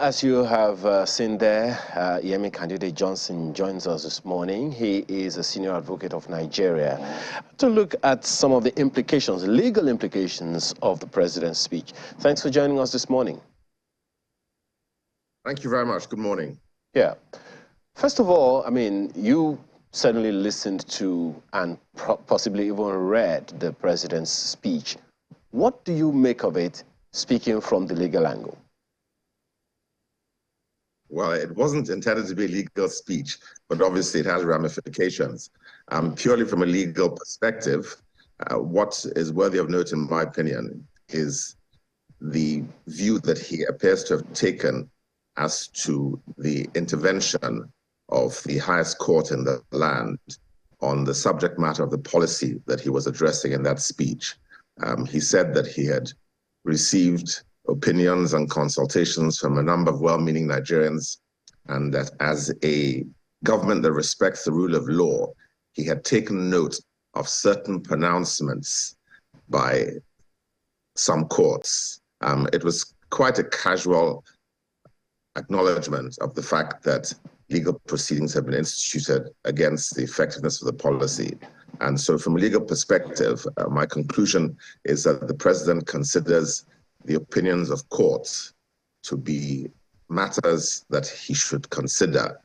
as you have seen there, Yemi Candide Johnson joins us this morning. He is a senior advocate of Nigeria to look at some of the implications, legal implications of the president's speech. Thanks for joining us this morning. Thank you very much. Good morning. Yeah. First of all, I mean, you certainly listened to and possibly even read the president's speech. What do you make of it, speaking from the legal angle? Well, it wasn't intended to be a legal speech, but obviously it has ramifications. Purely from a legal perspective, what is worthy of note, in my opinion, is the view that he appears to have taken as to the intervention of the highest court in the land on the subject matter of the policy that he was addressing in that speech. He said that he had received opinions and consultations from a number of well-meaning Nigerians, and that as a government that respects the rule of law, he had taken note of certain pronouncements by some courts. It was quite a casual acknowledgement of the fact that legal proceedings have been instituted against the effectiveness of the policy. And so from a legal perspective, my conclusion is that the president considers the opinions of courts to be matters that he should consider,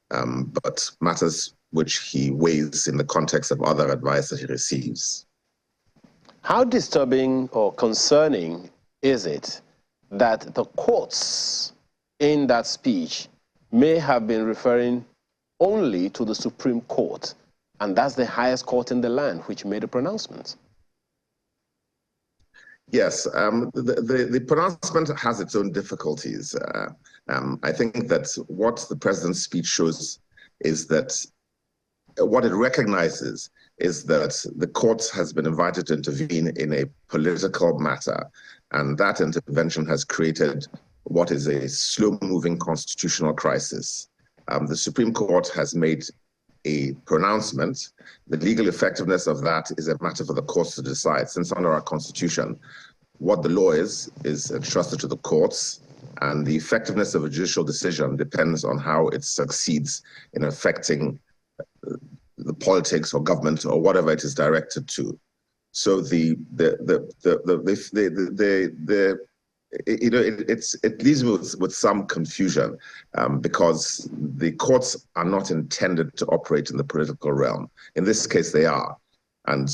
but matters which he weighs in the context of other advice that he receives. How disturbing or concerning is it that the courts in that speech may have been referring only to the Supreme Court, and that's the highest court in the land, which made a pronouncement? Yes, the pronouncement has its own difficulties. I think that what the president's speech shows is that what it recognizes is that the court has been invited to intervene in a political matter, and that intervention has created what is a slow-moving constitutional crisis. The Supreme Court has made a pronouncement. The legal effectiveness of that is a matter for the courts to decide, since under our Constitution, what the law is entrusted to the courts, and the effectiveness of a judicial decision depends on how it succeeds in affecting the politics or government or whatever it is directed to. So it leaves me with some confusion because the courts are not intended to operate in the political realm. In this case, they are. And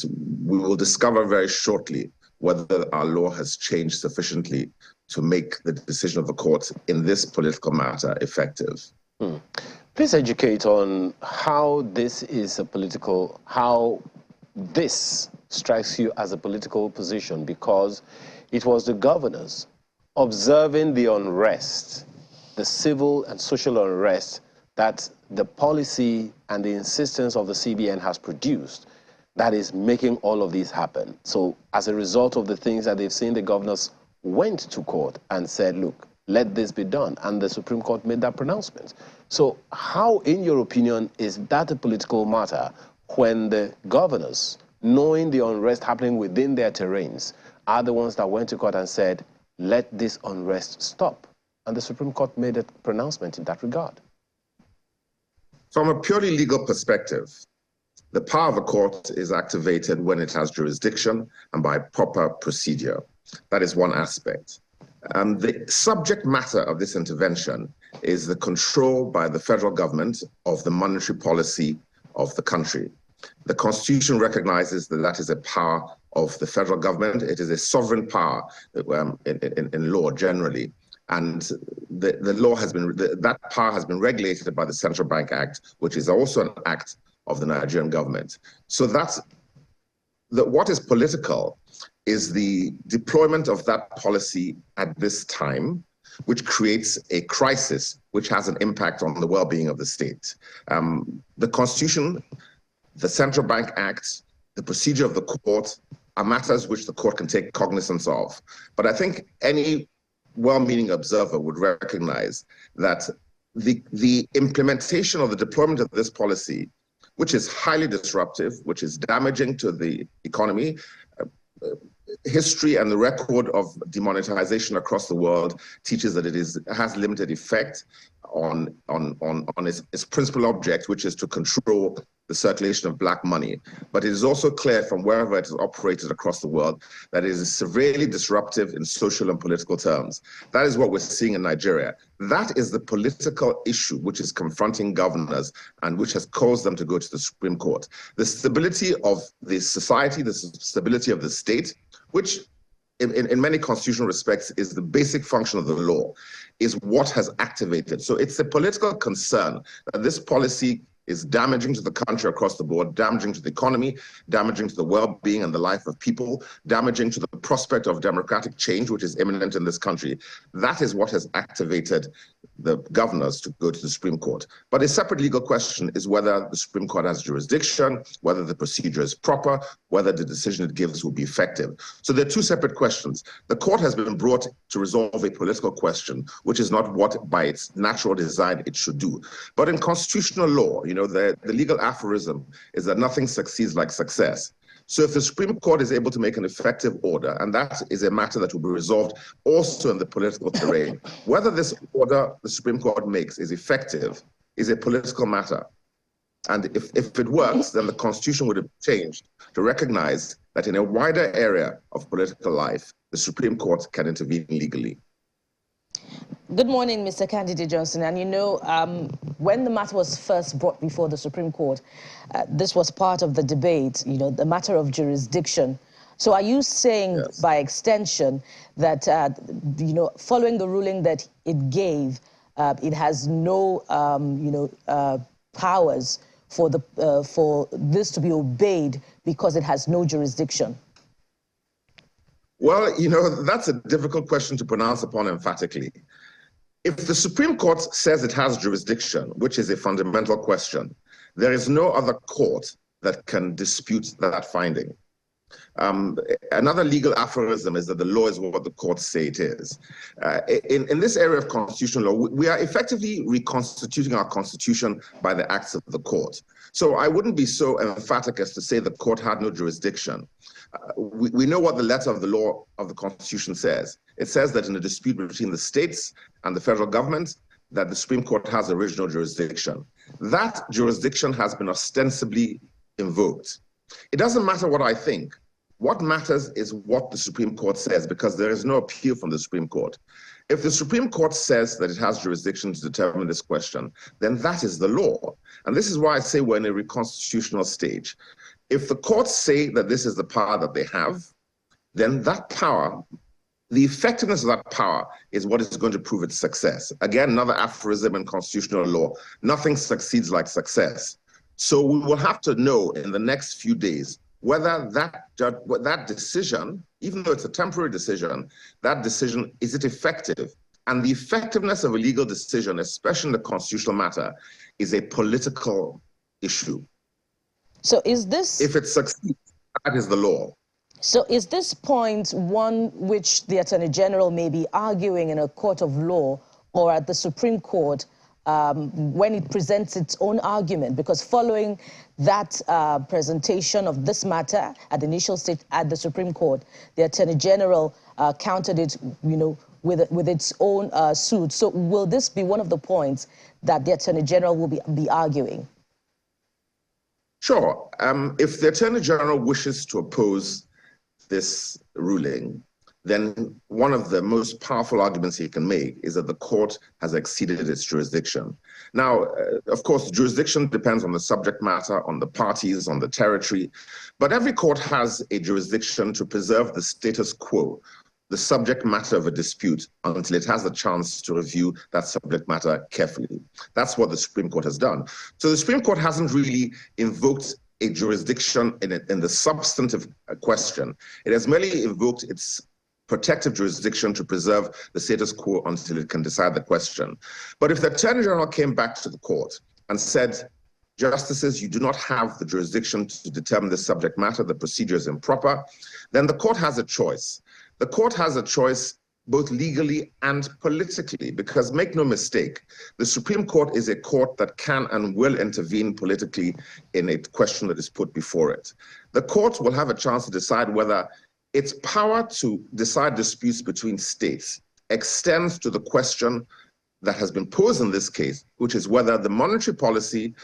we will discover very shortly whether our law has changed sufficiently to make the decision of the court in this political matter effective. Please educate on how this is a political, how this strikes you as a political position, because it was the governors observing the unrest, the civil and social unrest that the policy and the insistence of the CBN has produced that is making all of this happen. So as a result of the things that they've seen, the governors went to court and said, look, let this be done. And the Supreme Court made that pronouncement. So how, in your opinion, is that a political matter when the governors, knowing the unrest happening within their terrains, are the ones that went to court and said, let this unrest stop? And the Supreme Court made a pronouncement in that regard. From a purely legal perspective, the power of a court is activated when it has jurisdiction and by proper procedure. That is one aspect. The subject matter of this intervention is the control by the federal government of the monetary policy of the country. The Constitution recognizes that that is a power of the federal government. It is a sovereign power in law generally. And the law has been, that power has been regulated by the Central Bank Act, which is also an act of the Nigerian government. So what is political is the deployment of that policy at this time, which creates a crisis which has an impact on the well-being of the state. The Constitution, the Central Bank Act, the procedure of the court are matters which the court can take cognizance of. But I think any well-meaning observer would recognize that the implementation or the deployment of this policy, which is highly disruptive, which is damaging to the economy, history and the record of demonetization across the world teaches that it has limited effect on its principal object, which is to control the circulation of black money. But it is also clear from wherever it is operated across the world that it is severely disruptive in social and political terms. That is what we're seeing in Nigeria. That is the political issue which is confronting governors and which has caused them to go to the Supreme Court. The stability of the society, the stability of the state, which in many constitutional respects is the basic function of the law, is what has activated. So it's a political concern that this policy is damaging to the country across the board, damaging to the economy, damaging to the well-being and the life of people, damaging to the prospect of democratic change, which is imminent in this country. That is what has activated the governors to go to the Supreme Court. But a separate legal question is whether the Supreme Court has jurisdiction, whether the procedure is proper, whether the decision it gives will be effective. So there are two separate questions. The court has been brought to resolve a political question, which is not what by its natural design it should do. But in constitutional law, the legal aphorism is that nothing succeeds like success. So if the Supreme Court is able to make an effective order, and that is a matter that will be resolved also in the political terrain, whether this order the Supreme Court makes is effective is a political matter. And if it works, then the Constitution would have changed to recognize that in a wider area of political life, the Supreme Court can intervene legally. Good morning, Mr. Candide Johnson. And when the matter was first brought before the Supreme Court, this was part of the debate, the matter of jurisdiction. So are you saying, yes, by extension that, following the ruling that it gave, it has no, powers for this to be obeyed because it has no jurisdiction? Well, that's a difficult question to pronounce upon emphatically. If the Supreme Court says it has jurisdiction, which is a fundamental question, there is no other court that can dispute that finding. Another legal aphorism is that the law is what the courts say it is. In this area of constitutional law, we are effectively reconstituting our constitution by the acts of the court. So I wouldn't be so emphatic as to say the court had no jurisdiction. We know what the letter of the law of the Constitution says. It says that in a dispute between the states and the federal government, that the Supreme Court has original jurisdiction. That jurisdiction has been ostensibly invoked. It doesn't matter what I think. What matters is what the Supreme Court says, because there is no appeal from the Supreme Court. If the Supreme Court says that it has jurisdiction to determine this question, then that is the law. And this is why I say we're in a reconstitutional stage. If the courts say that this is the power that they have, then that power, the effectiveness of that power is what is going to prove its success. Again, another aphorism in constitutional law, nothing succeeds like success. So we will have to know in the next few days whether that decision, even though it's a temporary decision, that decision, is it effective? And the effectiveness of a legal decision, especially in a constitutional matter, is a political issue. So is this... If it succeeds, that is the law. So is this point one which the Attorney General may be arguing in a court of law or at the Supreme Court when it presents its own argument? Because following that presentation of this matter at the initial stage at the Supreme Court, the Attorney General countered it, with its own suit. So will this be one of the points that the Attorney General will be arguing? Sure. If the Attorney General wishes to oppose this ruling, then one of the most powerful arguments he can make is that the court has exceeded its jurisdiction. Now, of course, jurisdiction depends on the subject matter, on the parties, on the territory, but every court has a jurisdiction to preserve the status quo, the subject matter of a dispute, until it has the chance to review that subject matter carefully. That's what the Supreme Court has done. So the Supreme Court hasn't really invoked a jurisdiction in the substantive question. It has merely invoked its protective jurisdiction to preserve the status quo until it can decide the question. But if the Attorney General came back to the court and said, justices, you do not have the jurisdiction to determine the subject matter, the procedure is improper, then the court has a choice. The court has a choice both legally and politically, because make no mistake, the Supreme Court is a court that can and will intervene politically in a question that is put before it. The court will have a chance to decide whether its power to decide disputes between states extends to the question that has been posed in this case, which is whether the monetary policy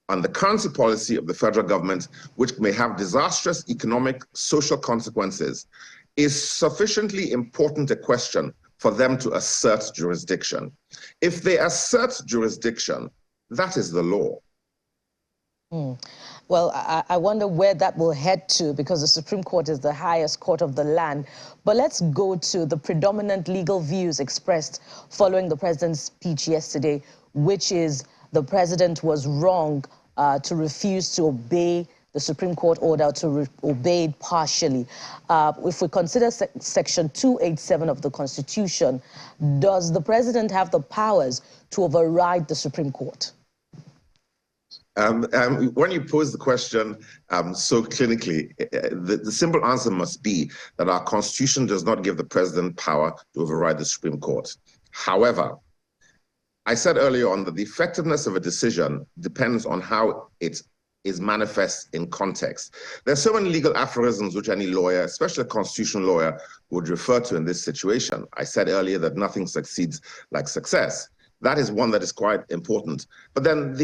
and the currency policy of the federal government, which may have disastrous economic, social consequences, is sufficiently important a question for them to assert jurisdiction. If they assert jurisdiction, that is the law. Well, I wonder where that will head to, because the Supreme Court is the highest court of the land. But let's go to the predominant legal views expressed following the president's speech yesterday, which is the president was wrong to refuse to obey the Supreme Court order, to obey it partially. If we consider Section 287 of the Constitution, does the president have the powers to override the Supreme Court? When you pose the question so clinically, the simple answer must be that our Constitution does not give the president power to override the Supreme Court. However, I said earlier on that the effectiveness of a decision depends on how it is manifest in context. There's so many legal aphorisms which any lawyer, especially a constitutional lawyer, would refer to in this situation. I said earlier that nothing succeeds like success. That is one that is quite important. But then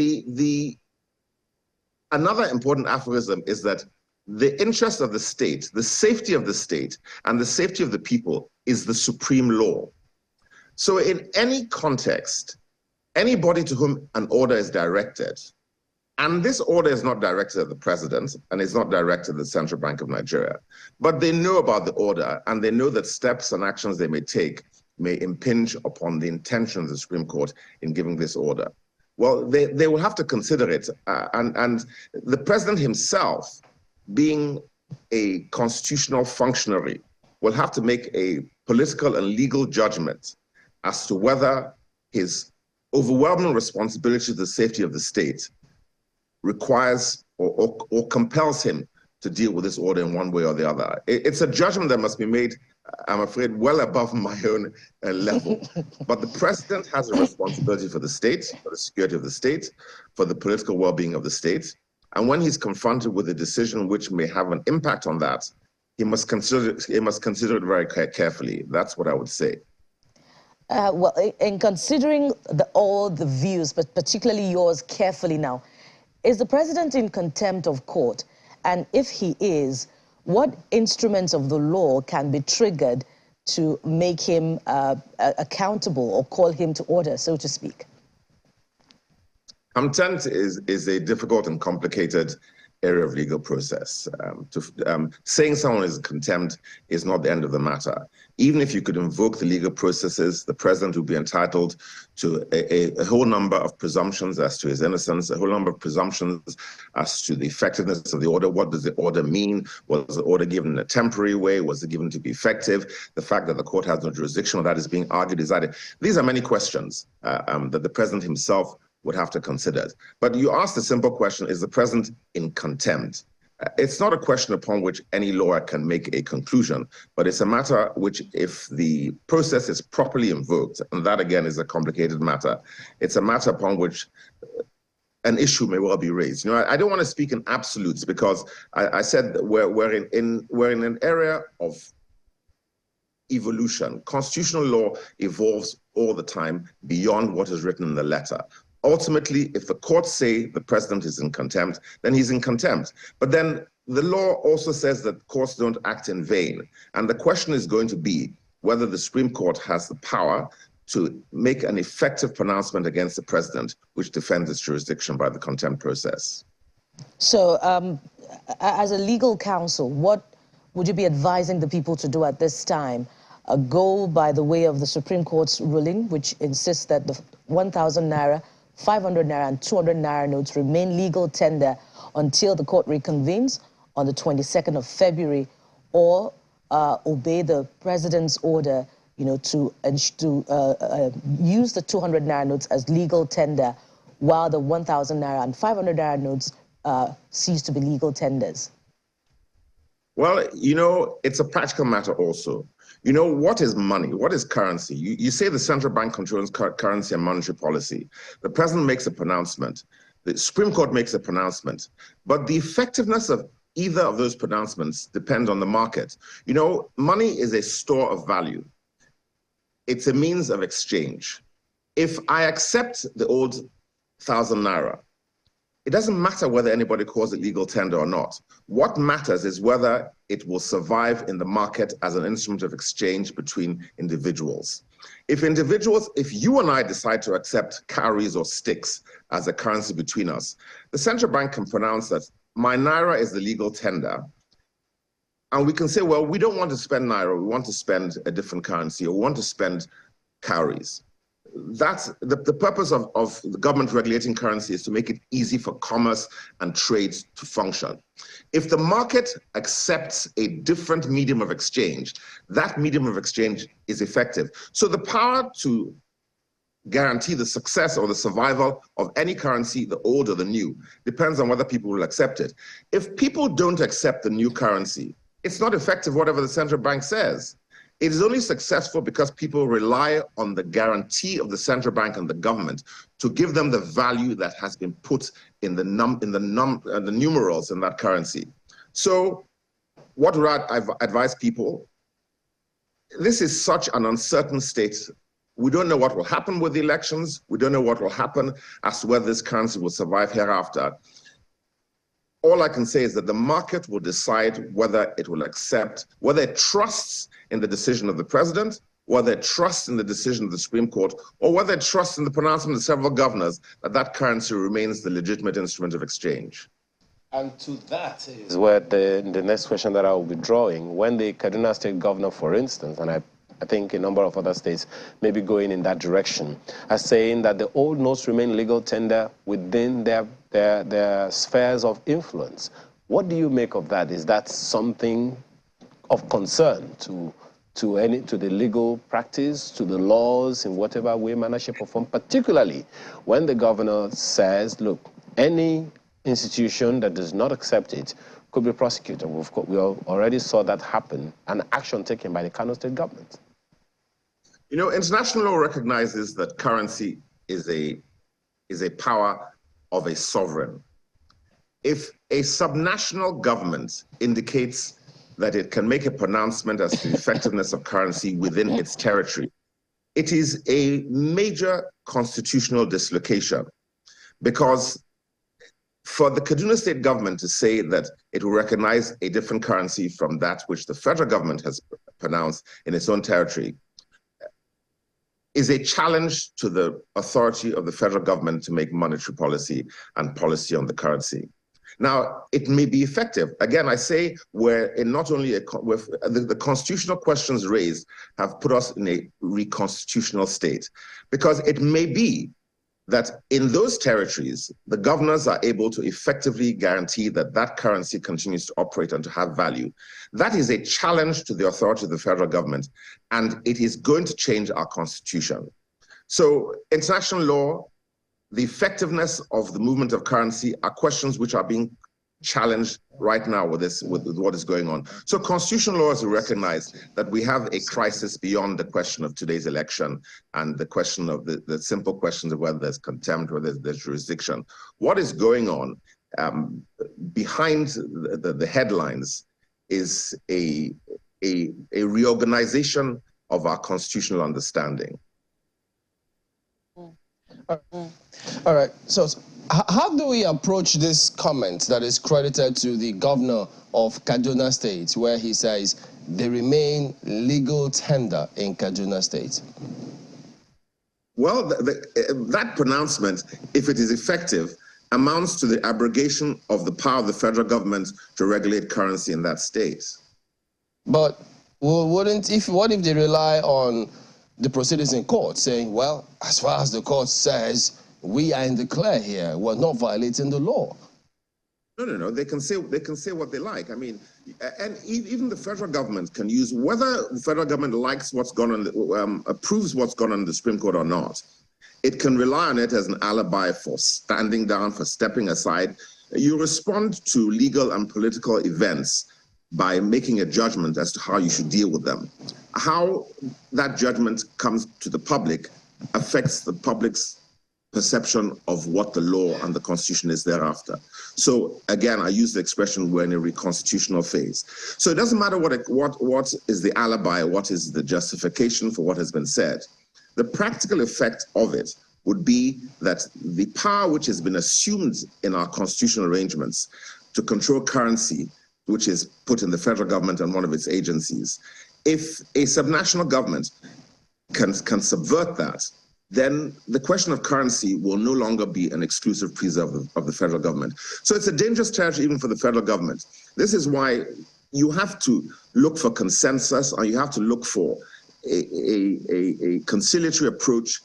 another important aphorism is that the interest of the state, the safety of the state, and the safety of the people is the supreme law. So in any context, anybody to whom an order is directed, and this order is not directed at the president and it's not directed at the Central Bank of Nigeria, but they know about the order and they know that steps and actions they may take may impinge upon the intention of the Supreme Court in giving this order. Well, they will have to consider it. And the president himself, being a constitutional functionary, will have to make a political and legal judgment as to whether his overwhelming responsibility to the safety of the state requires or compels him to deal with this order in one way or the other. It's a judgment that must be made, I'm afraid, well above my own level. But the president has a responsibility for the state, for the security of the state, for the political well-being of the state. And when he's confronted with a decision which may have an impact on that, he must consider it very carefully. That's what I would say. Well, in considering all the views, but particularly yours carefully now, is the president in contempt of court? And if he is, what instruments of the law can be triggered to make him accountable or call him to order, so to speak? Contempt is a difficult and complicated area of legal process. Saying someone is in contempt is not the end of the matter. Even if you could invoke the legal processes, the president would be entitled to a whole number of presumptions as to his innocence, a whole number of presumptions as to the effectiveness of the order. What does the order mean? Was the order given in a temporary way? Was it given to be effective? The fact that the court has no jurisdiction, or that is being argued, decided. These are many questions that the president himself would have to consider. But you asked the simple question, is the president in contempt? It's not a question upon which any lawyer can make a conclusion, but it's a matter which, if the process is properly invoked, and that again is a complicated matter, it's a matter upon which an issue may well be raised. You know, I don't want to speak in absolutes, because I said that we're in an area of evolution. Constitutional law evolves all the time beyond what is written in the letter. Ultimately, if the courts say the president is in contempt, then he's in contempt. But then the law also says that courts don't act in vain. And the question is going to be whether the Supreme Court has the power to make an effective pronouncement against the president, which defends its jurisdiction by the contempt process. So, as a legal counsel, what would you be advising the people to do at this time? Go by the way of the Supreme Court's ruling, which insists that the 1,000 naira, 500 naira and 200 naira notes remain legal tender until the court reconvenes on the 22nd of February, or obey the president's order, you know, to use the 200 naira notes as legal tender, while the 1,000 naira and 500 naira notes cease to be legal tenders? Well, you know, it's a practical matter also. You know, what is money? What is currency? You say the central bank controls currency and monetary policy. The president makes a pronouncement. The Supreme Court makes a pronouncement. But the effectiveness of either of those pronouncements depend on the market. You know, money is a store of value. It's a means of exchange. If I accept the old 1,000 naira, it doesn't matter whether anybody calls it legal tender or not. What matters is whether it will survive in the market as an instrument of exchange between individuals. If you and I decide to accept cowries or sticks as a currency between us, the central bank can pronounce that my naira is the legal tender. And we can say, well, we don't want to spend naira, we want to spend a different currency, or we want to spend cowries. That's the purpose of the government regulating currency, is to make it easy for commerce and trade to function. If the market accepts a different medium of exchange, that medium of exchange is effective. So the power to guarantee the success or the survival of any currency, the old or the new, depends on whether people will accept it. If people don't accept the new currency, it's not effective whatever the central bank says. It is only successful because people rely on the guarantee of the central bank and the government to give them the value that has been put in the numerals in that currency. So what would I advise people? This is such an uncertain state. We don't know what will happen with the elections. We don't know what will happen as to whether this currency will survive hereafter. All I can say is that the market will decide whether it will accept, whether it trusts in the decision of the president, whether it trusts in the decision of the Supreme Court, or whether it trusts in the pronouncement of several governors that that currency remains the legitimate instrument of exchange. And to that is where the next question that I will be drawing. When the Kaduna State governor, for instance, and I think a number of other states may be going in that direction, are saying that the old notes remain legal tender within their spheres of influence. What do you make of that? Is that something of concern to the legal practice, to the laws in whatever way, manner, shape, or form, particularly when the governor says, look, any institution that does not accept it could be prosecuted? We already saw that happen, and action taken by the Kano State government. You know, international law recognizes that currency is a power of a sovereign. If a subnational government indicates that it can make a pronouncement as to the effectiveness of currency within its territory, it is a major constitutional dislocation, because for the Kaduna State government to say that it will recognize a different currency from that which the federal government has pronounced in its own territory is a challenge to the authority of the federal government to make monetary policy and policy on the currency. Now, it may be effective. Again, I say where not only the constitutional questions raised have put us in a reconstitutional state, because it may be that in those territories, the governors are able to effectively guarantee that that currency continues to operate and to have value. That is a challenge to the authority of the federal government, and it is going to change our constitution. So international law, the effectiveness of the movement of currency are questions which are being challenged right now with what is going on. So constitutional law has to recognize that we have a crisis beyond the question of today's election and the question of the simple questions of whether there's contempt, whether there's jurisdiction. What is going on behind the headlines is a reorganization of our constitutional understanding. All right, so how do we approach this comment that is credited to the governor of Kaduna State, where he says they remain legal tender in Kaduna State? Well, that pronouncement, if it is effective, amounts to the abrogation of the power of the federal government to regulate currency in that state. But what if they rely on the proceedings in court, saying, well, as far as the court says, we are in the clear here, we're not violating the law? No. They can say what they like. I mean, and even the federal government can use, whether the federal government likes what's gone on, approves what's gone on in the Supreme Court or not, it can rely on it as an alibi for standing down, for stepping aside. You respond to legal and political events by making a judgment as to how you should deal with them. How that judgment comes to the public affects the public's perception of what the law and the Constitution is thereafter. So again, I use the expression, we're in a reconstitutional phase. So it doesn't matter what is the alibi, what is the justification for what has been said. The practical effect of it would be that the power which has been assumed in our constitutional arrangements to control currency, which is put in the federal government and one of its agencies, if a subnational government can subvert that, then the question of currency will no longer be an exclusive preserve of the federal government. So it's a dangerous territory even for the federal government. This is why you have to look for consensus, or you have to look for a conciliatory approach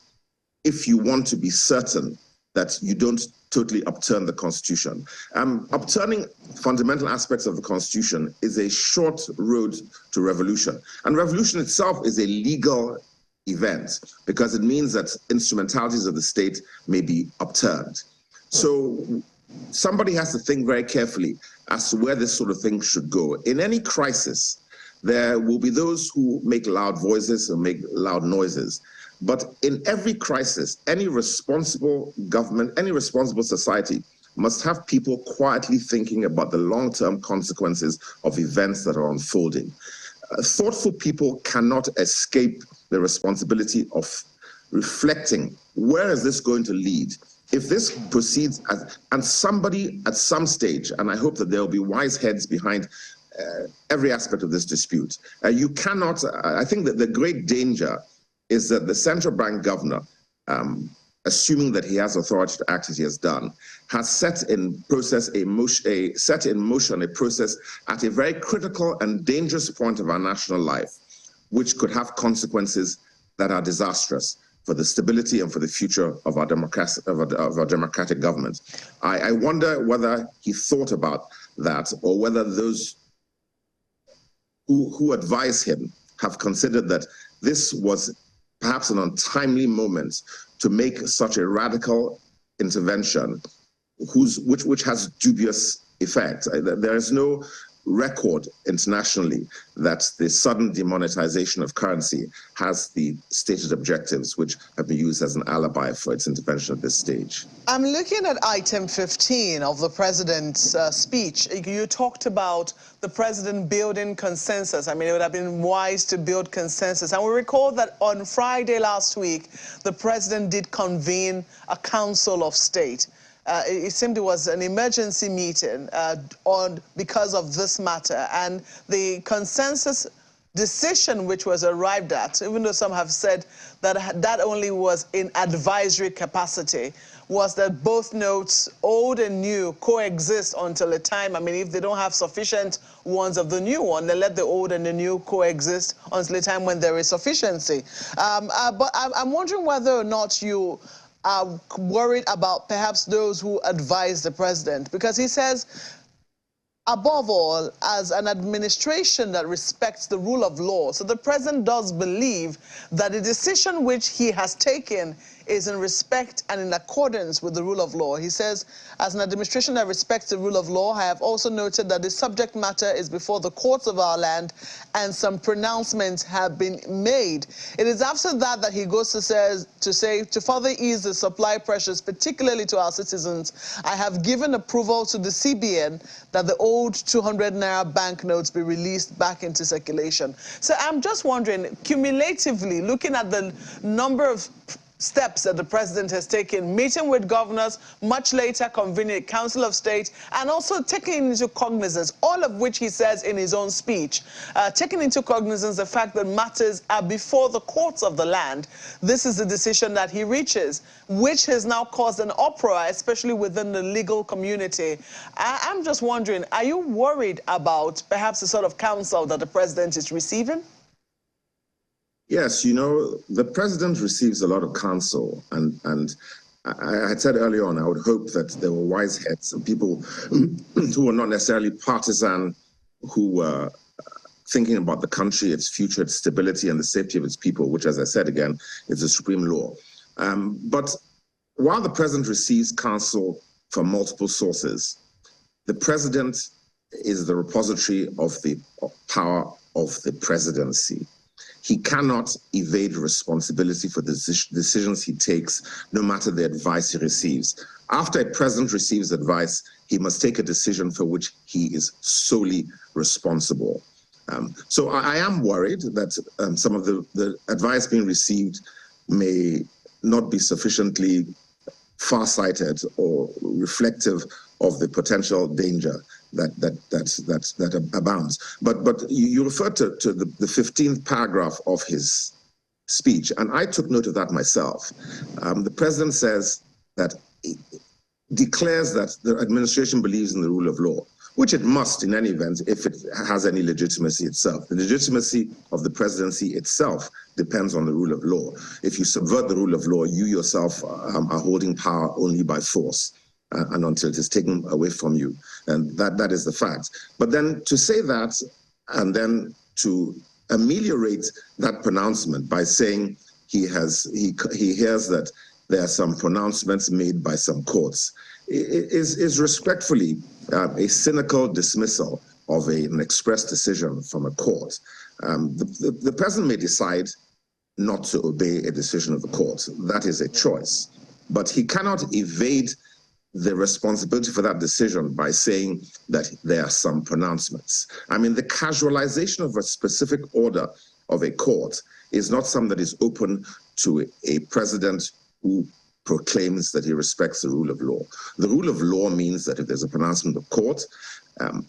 if you want to be certain that you don't totally upturn the Constitution. Upturning fundamental aspects of the Constitution is a short road to revolution. And revolution itself is a legal event because it means that instrumentalities of the state may be upturned. So somebody has to think very carefully as to where this sort of thing should go. In any crisis, there will be those who make loud voices and make loud noises. But in every crisis, any responsible government, any responsible society must have people quietly thinking about the long-term consequences of events that are unfolding. Thoughtful people cannot escape the responsibility of reflecting, where is this going to lead? If this proceeds, and somebody at some stage, and I hope that there will be wise heads behind every aspect of this dispute, you cannot, I think that the great danger is that the central bank governor, assuming that he has authority to act as he has done, has set in motion a process at a very critical and dangerous point of our national life, which could have consequences that are disastrous for the stability and for the future of our democratic government. I wonder whether he thought about that, or whether those who advise him have considered that this was perhaps an untimely moment to make such a radical intervention which has dubious effect. There is no record internationally that the sudden demonetization of currency has the stated objectives which have been used as an alibi for its intervention at this stage. I'm looking at item 15 of the president's speech. You talked about the president building consensus. I mean, it would have been wise to build consensus. And we recall that on Friday last week, the president did convene a council of state. It seemed it was an emergency meeting because of this matter. And the consensus decision which was arrived at, even though some have said that that only was in advisory capacity, was that both notes, old and new, coexist until a time. I mean, if they don't have sufficient ones of the new one, they let the old and the new coexist until a time when there is sufficiency. But I'm wondering whether or not you are worried about perhaps those who advise the president, because he says, above all, as an administration that respects the rule of law. So the president does believe that the decision which he has taken is in respect and in accordance with the rule of law. He says, as an administration that respects the rule of law, I have also noted that the subject matter is before the courts of our land and some pronouncements have been made. It is after that that he goes to say, to further ease the supply pressures, particularly to our citizens, I have given approval to the CBN that the old 200 Naira banknotes be released back into circulation. So I'm just wondering, cumulatively, looking at the number of steps that the president has taken, meeting with governors, much later convening a council of state, and also taking into cognizance, all of which he says in his own speech, taking into cognizance the fact that matters are before the courts of the land. This is the decision that he reaches, which has now caused an uproar, especially within the legal community. I'm just wondering, are you worried about perhaps the sort of counsel that the president is receiving? Yes, you know, the president receives a lot of counsel, and I had said earlier on, I would hope that there were wise heads and people who were not necessarily partisan, who were thinking about the country, its future, its stability, and the safety of its people, which, as I said again, is the supreme law. But while the president receives counsel from multiple sources, the president is the repository of the power of the presidency. he cannot evade responsibility for the decisions he takes, no matter the advice he receives. After a president receives advice, he must take a decision for which he is solely responsible. So I am worried that some of the advice being received may not be sufficiently far-sighted or reflective of the potential danger that abounds. But you referred to the 15th paragraph of his speech, and I took note of that myself. The president says that, declares that the administration believes in the rule of law, which it must in any event if it has any legitimacy itself. The legitimacy of the presidency itself depends on the rule of law. If you subvert the rule of law, you yourself are holding power only by force and until it is taken away from you. And that is the fact. But then to say that and then to ameliorate that pronouncement by saying he hears that there are some pronouncements made by some courts is respectfully a cynical dismissal of an express decision from a court. The president may decide not to obey a decision of the court. That is a choice. But he cannot evade the responsibility for that decision by saying that there are some pronouncements. I mean, the casualization of a specific order of a court is not something that is open to a president who proclaims that he respects the rule of law. The rule of law means that if there's a pronouncement of court,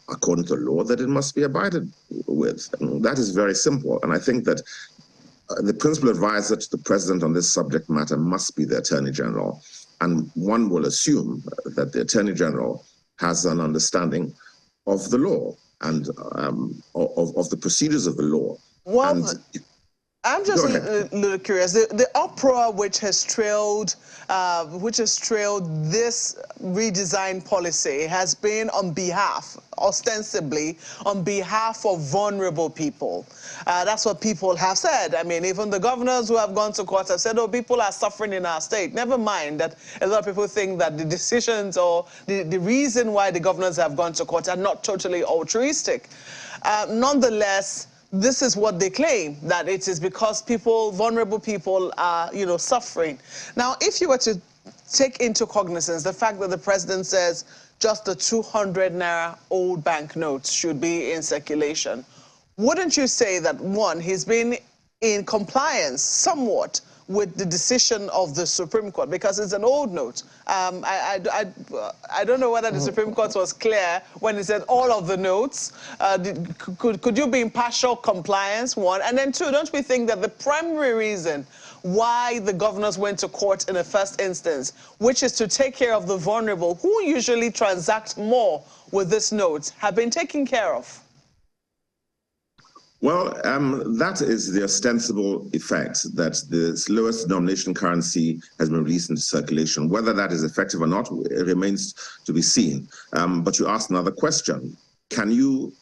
according to law, that it must be abided with. And that is very simple. And I think that the principal advisor to the president on this subject matter must be the Attorney General. And one will assume that the Attorney General has an understanding of the law and of the procedures of the law. Well, and I'm just a little curious. The uproar which has trailed this redesigned policy has been on behalf, ostensibly, on behalf of vulnerable people. That's what people have said. I mean, even the governors who have gone to court have said, oh, people are suffering in our state. Never mind that a lot of people think that the decisions or the reason why the governors have gone to court are not totally altruistic. Nonetheless, this is what they claim, that it is because vulnerable people are, suffering. Now, if you were to take into cognizance the fact that the president says just the 200 naira old banknotes should be in circulation, wouldn't you say that, one, he's been in compliance somewhat with the decision of the Supreme Court, because it's an old note? I don't know whether the Supreme Court was clear when it said all of the notes. Could you be in partial compliance, one? And then two, don't we think that the primary reason why the governors went to court in the first instance, which is to take care of the vulnerable, who usually transact more with this note, have been taken care of? Well, that is the ostensible effect, that the lowest denomination currency has been released into circulation. Whether that is effective or not, it remains to be seen. But you asked another question. Can you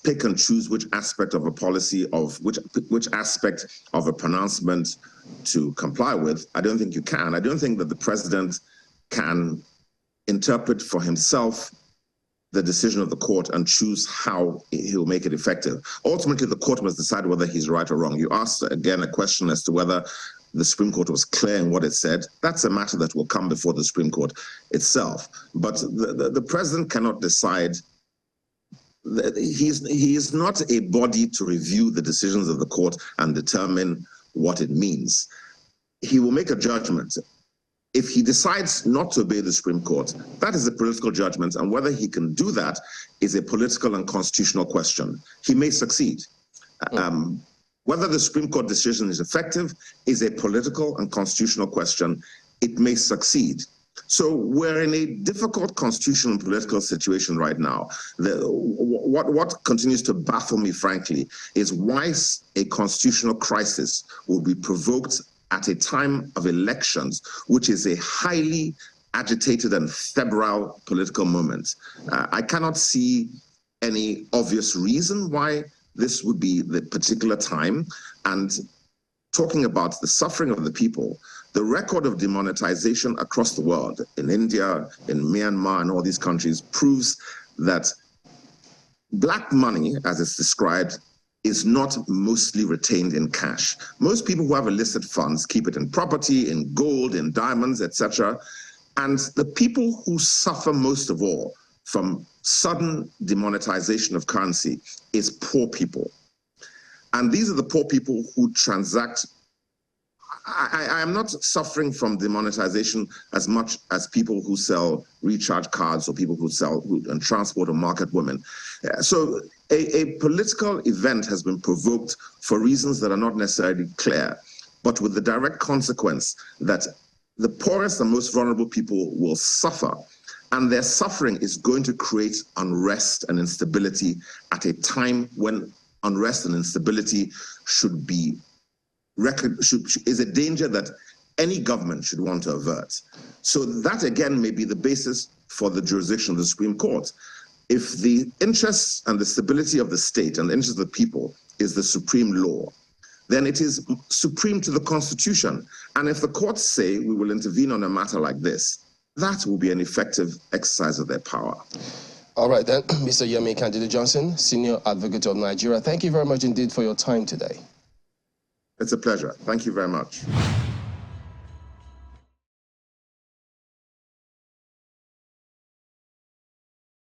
pick and choose which aspect of a policy, of which aspect of a pronouncement to comply with? I don't think you can. I don't think that the president can interpret for himself the decision of the court and choose how he'll make it effective. Ultimately, the court must decide whether he's right or wrong. You asked, again, a question as to whether the Supreme Court was clear in what it said. That's a matter that will come before the Supreme Court itself. But the president cannot decide. He is not a body to review the decisions of the court and determine what it means. He will make a judgment. If he decides not to obey the Supreme Court, that is a political judgment, and whether he can do that is a political and constitutional question. He may succeed. Whether the Supreme Court decision is effective is a political and constitutional question. It may succeed. So we're in a difficult constitutional and political situation right now. What continues to baffle me, frankly, is why a constitutional crisis will be provoked at a time of elections, which is a highly agitated and febrile political moment. I cannot see any obvious reason why this would be the particular time. And talking about the suffering of the people, the record of demonetization across the world, in India, in Myanmar, and all these countries, proves that black money, as it's described, is not mostly retained in cash. Most people who have illicit funds keep it in property, in gold, in diamonds, etc. And the people who suffer most of all from sudden demonetization of currency is poor people. And these are the poor people who transact. I am not suffering from demonetization as much as people who sell recharge cards or people who sell and transport or market women. So a political event has been provoked for reasons that are not necessarily clear, but with the direct consequence that the poorest and most vulnerable people will suffer. And their suffering is going to create unrest and instability at a time when unrest and instability should be is a danger that any government should want to avert. So that again may be the basis for the jurisdiction of the Supreme Court. If the interests and the stability of the state and the interests of the people is the supreme law, then it is supreme to the Constitution. And if the courts say we will intervene on a matter like this, that will be an effective exercise of their power. All right then, Mr. Yemi Candide Johnson, Senior Advocate of Nigeria, thank you very much indeed for your time today. It's a pleasure. Thank you very much.